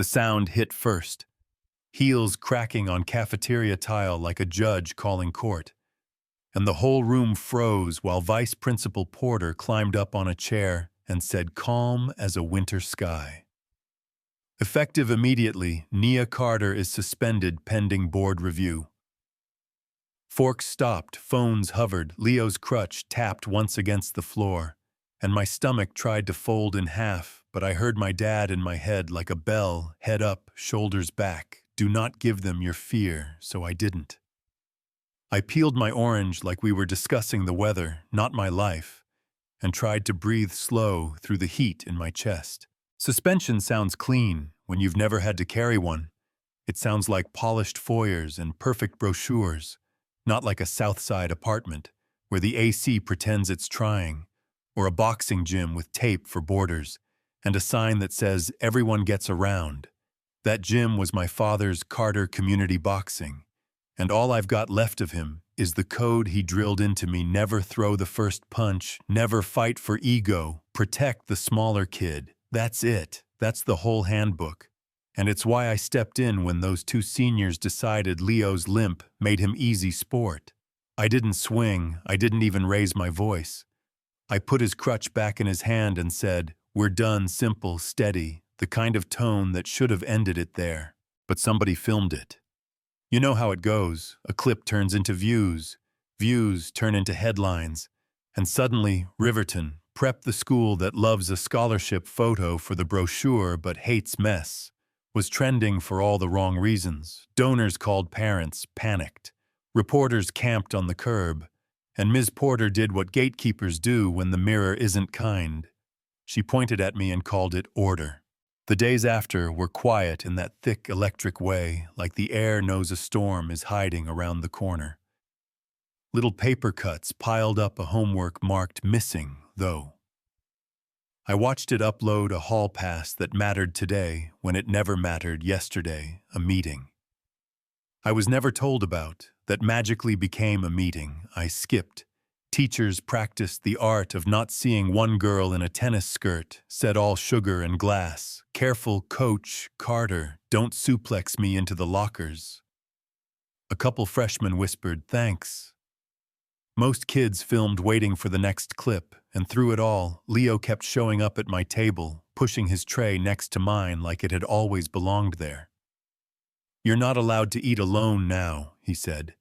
The sound hit first, heels cracking on cafeteria tile like a judge calling court, and the whole room froze while Vice Principal Porter climbed up on a chair and said calm as a winter sky. Effective immediately, Nia Carter is suspended pending board review. Forks stopped, phones hovered, Leo's crutch tapped once against the floor, and my stomach tried to fold in half, but I heard my dad in my head like a bell, head up, shoulders back. Do not give them your fear, so I didn't. I peeled my orange like we were discussing the weather, not my life, and tried to breathe slow through the heat in my chest. Suspension sounds clean when you've never had to carry one. It sounds like polished foyers and perfect brochures, not like a South Side apartment where the AC pretends it's trying, or a boxing gym with tape for borders and a sign that says everyone gets around. That gym was my father's Carter Community Boxing, and all I've got left of him is the code he drilled into me: never throw the first punch, never fight for ego, protect the smaller kid. That's it. That's the whole handbook. And it's why I stepped in when those two seniors decided Leo's limp made him easy sport. I didn't swing, I didn't even raise my voice. I put his crutch back in his hand and said, "We're done," simple, steady, the kind of tone that should have ended it there. But somebody filmed it. You know how it goes. A clip turns into views. Views turn into headlines. And suddenly, Riverton, prep the school that loves a scholarship photo for the brochure but hates mess, was trending for all the wrong reasons. Donors called parents, panicked. Reporters camped on the curb. And Ms. Porter did what gatekeepers do when the mirror isn't kind. She pointed at me and called it order. The days after were quiet in that thick electric way, like the air knows a storm is hiding around the corner. Little paper cuts piled up a homework marked missing, though. I watched it upload a hall pass that mattered today when it never mattered yesterday, a meeting I was never told about, that magically became a meeting I skipped. Teachers practiced the art of not seeing one girl in a tennis skirt, said all sugar and glass. Careful, Coach Carter, don't suplex me into the lockers. A couple freshmen whispered, thanks. Most kids filmed waiting for the next clip, and through it all, Leo kept showing up at my table, pushing his tray next to mine like it had always belonged there. You're not allowed to eat alone now, he said.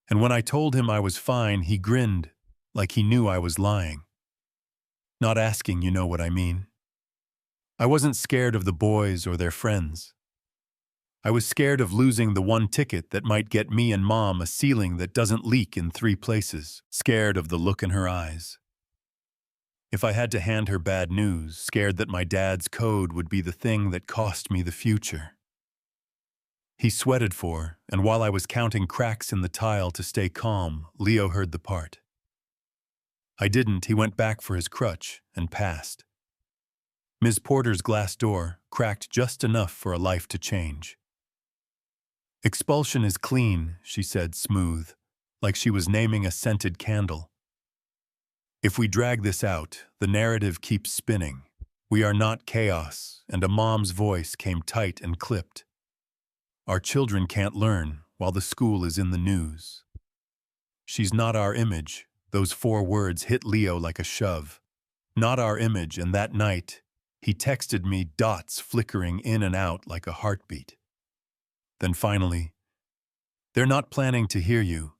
And when I told him I was fine, he grinned, like he knew I was lying. Not asking, you know what I mean. I wasn't scared of the boys or their friends. I was scared of losing the one ticket that might get me and Mom a ceiling that doesn't leak in 3 places, scared of the look in her eyes. If I had to hand her bad news, scared that my dad's code would be the thing that cost me the future. He sweated for, and while I was counting cracks in the tile to stay calm, Leo heard the part. I didn't. He went back for his crutch and passed. Ms. Porter's glass door cracked just enough for a life to change. Expulsion is clean, she said, smooth, like she was naming a scented candle. If we drag this out, the narrative keeps spinning. We are not chaos, and a mom's voice came tight and clipped. Our children can't learn while the school is in the news. She's not our image. Those 4 words hit Leo like a shove. Not our image, and that night, he texted me, dots flickering in and out like a heartbeat. Then finally, they're not planning to hear you.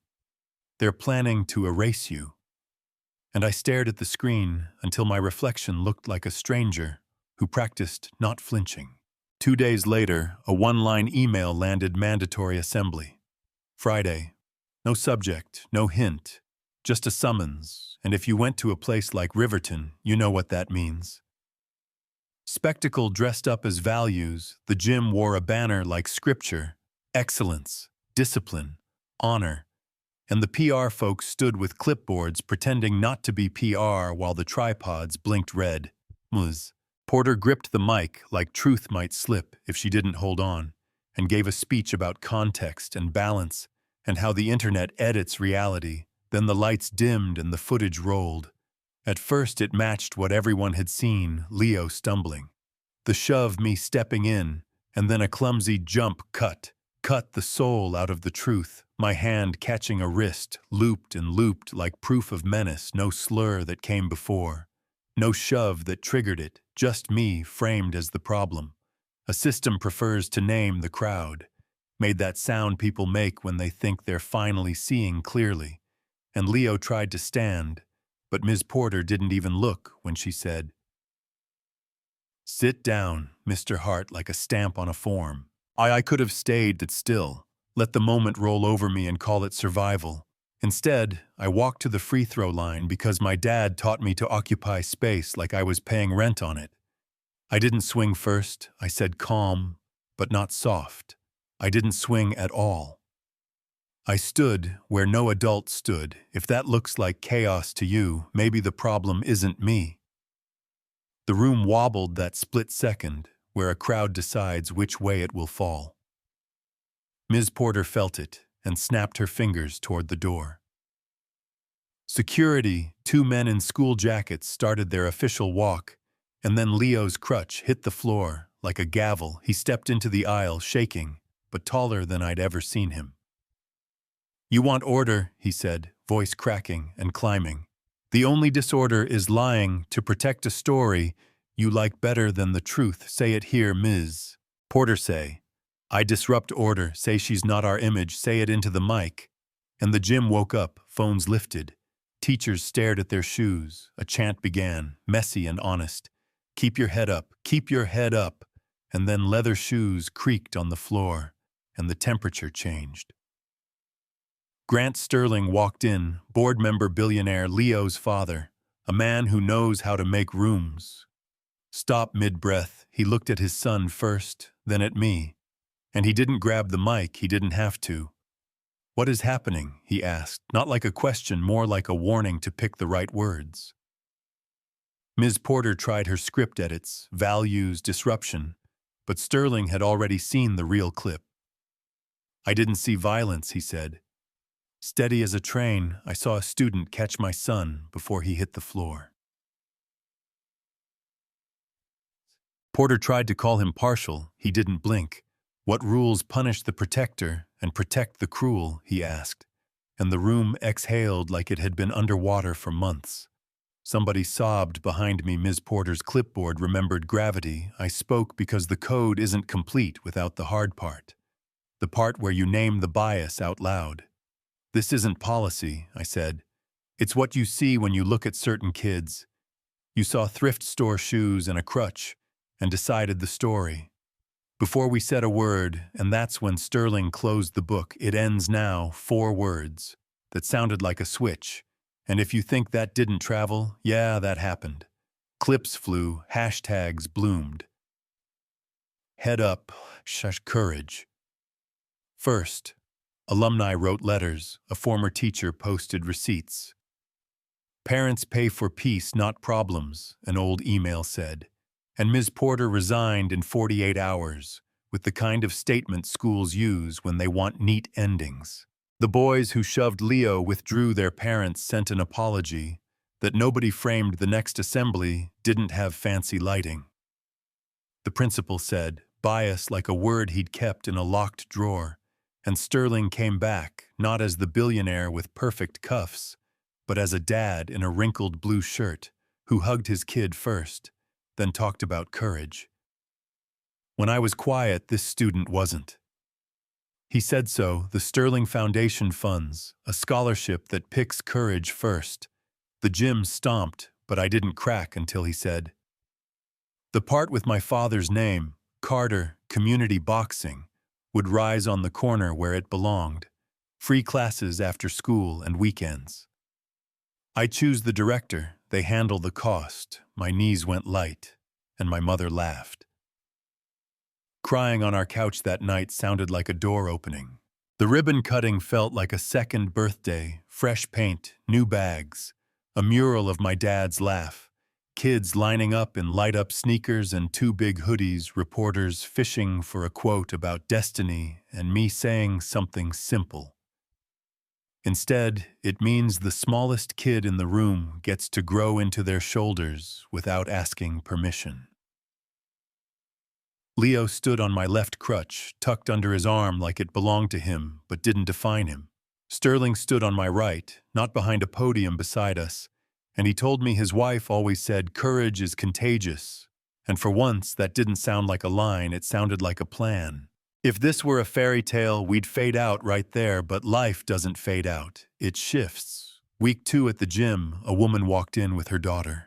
They're planning to erase you. And I stared at the screen until my reflection looked like a stranger who practiced not flinching. 2 days later, a 1-line email landed mandatory assembly. Friday. No subject, no hint, just a summons, and if you went to a place like Riverton, you know what that means. Spectacle dressed up as values, the gym wore a banner like scripture, excellence, discipline, honor, and the PR folks stood with clipboards pretending not to be PR while the tripods blinked red. Muz. Porter gripped the mic like truth might slip if she didn't hold on, and gave a speech about context and balance and how the internet edits reality. Then the lights dimmed and the footage rolled. At first it matched what everyone had seen, Leo stumbling. The shove, me stepping in, and then a clumsy jump cut the soul out of the truth, my hand catching a wrist, looped and looped like proof of menace, no slur that came before. No shove that triggered it, just me framed as the problem. A system prefers to name the crowd. Made that sound people make when they think they're finally seeing clearly. And Leo tried to stand, but Ms. Porter didn't even look when she said, "Sit down, Mr. Hart," like a stamp on a form. I could have stayed still, let the moment roll over me and call it survival. Instead, I walked to the free throw line because my dad taught me to occupy space like I was paying rent on it. I didn't swing first, I said calm, but not soft. I didn't swing at all. I stood where no adult stood. If that looks like chaos to you, maybe the problem isn't me. The room wobbled that split second, where a crowd decides which way it will fall. Ms. Porter felt it and snapped her fingers toward the door. Security, 2 men in school jackets, started their official walk, and then Leo's crutch hit the floor like a gavel. He stepped into the aisle, shaking, but taller than I'd ever seen him. "You want order," he said, voice cracking and climbing. "The only disorder is lying to protect a story you like better than the truth. Say it here, Ms. Porter. Say, I disrupt order. Say she's not our image. Say it into the mic." And the gym woke up, phones lifted. Teachers stared at their shoes. A chant began, messy and honest. "Keep your head up, keep your head up." And then leather shoes creaked on the floor, and the temperature changed. Grant Sterling walked in, board member billionaire, Leo's father, a man who knows how to make rooms. Stop mid-breath, he looked at his son first, then at me. And he didn't grab the mic, he didn't have to. "What is happening?" he asked, not like a question, more like a warning to pick the right words. Ms. Porter tried her script edits, values, disruption, but Sterling had already seen the real clip. "I didn't see violence," he said. "Steady as a train, I saw a student catch my son before he hit the floor." Porter tried to call him partial, he didn't blink. "What rules punish the protector and protect the cruel?" he asked, and the room exhaled like it had been underwater for months. Somebody sobbed behind me. Ms. Porter's clipboard remembered gravity. I spoke because the code isn't complete without the hard part. The part where you name the bias out loud. "This isn't policy," I said. "It's what you see when you look at certain kids. You saw thrift store shoes and a crutch, and decided the story. Before we said a word, and that's when Sterling closed the book. It ends now, 4 words. That sounded like a switch. And if you think that didn't travel, yeah, that happened. Clips flew, hashtags bloomed. Head up, courage. First, alumni wrote letters, a former teacher posted receipts. "Parents pay for peace, not problems," an old email said. And Ms. Porter resigned in 48 hours, with the kind of statement schools use when they want neat endings. The boys who shoved Leo withdrew. Their parents sent an apology. That nobody framed the next assembly didn't have fancy lighting. The principal said, bias like a word he'd kept in a locked drawer, and Sterling came back, not as the billionaire with perfect cuffs, but as a dad in a wrinkled blue shirt who hugged his kid first, then talked about courage. When I was quiet, this student wasn't. He said so. The Sterling Foundation funds a scholarship that picks courage first. The gym stomped, but I didn't crack until he said, "The part with my father's name, Carter, community boxing, would rise on the corner where it belonged. Free classes after school and weekends. I choose the director, they handle the cost." My knees went light, and my mother laughed. Crying on our couch that night sounded like a door opening. The ribbon cutting felt like a second birthday, fresh paint, new bags, a mural of my dad's laugh, kids lining up in light-up sneakers and 2 big hoodies, reporters fishing for a quote about destiny, and me saying something simple. Instead, it means the smallest kid in the room gets to grow into their shoulders without asking permission. Leo stood on my left crutch, tucked under his arm like it belonged to him but didn't define him. Sterling stood on my right, not behind a podium beside us, and he told me his wife always said courage is contagious. And for once, that didn't sound like a line, it sounded like a plan. If this were a fairy tale, we'd fade out right there, but life doesn't fade out. It shifts. Week 2 at the gym, a woman walked in with her daughter.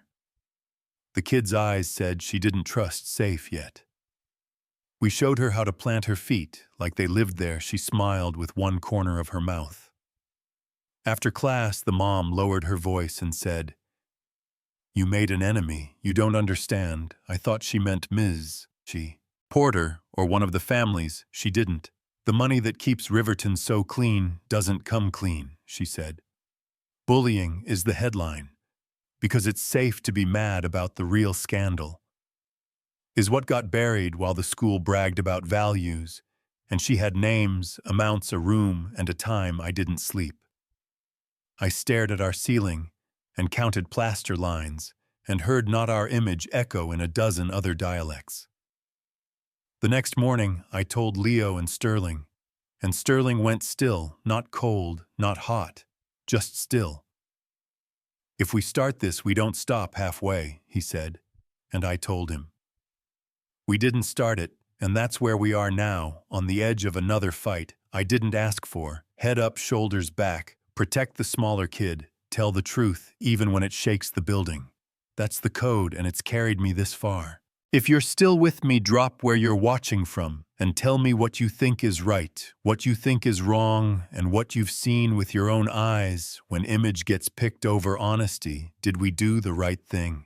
The kid's eyes said she didn't trust safe yet. We showed her how to plant her feet. Like they lived there, she smiled with one corner of her mouth. After class, the mom lowered her voice and said, "You made an enemy. You don't understand. I thought she meant Ms. Porter, or one of the families. She didn't. The money that keeps Riverton so clean doesn't come clean," she said. Bullying is the headline, because it's safe to be mad about the real scandal. Is what got buried while the school bragged about values, and she had names, amounts, a room, and a time I didn't sleep. I stared at our ceiling and counted plaster lines and heard not our image echo in a dozen other dialects. The next morning, I told Leo and Sterling went still, not cold, not hot, just still. "If we start this, we don't stop halfway," he said, and I told him. We didn't start it, and that's where we are now, on the edge of another fight I didn't ask for. Head up, shoulders back, protect the smaller kid, tell the truth even when it shakes the building. That's the code, and it's carried me this far. If you're still with me, drop where you're watching from and tell me what you think is right, what you think is wrong, and what you've seen with your own eyes when image gets picked over honesty. Did we do the right thing?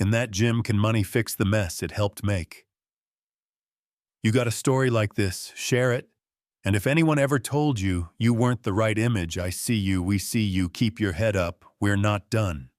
In that gym, can money fix the mess it helped make? You got a story like this, share it. And if anyone ever told you you weren't the right image, I see you, we see you, keep your head up, we're not done.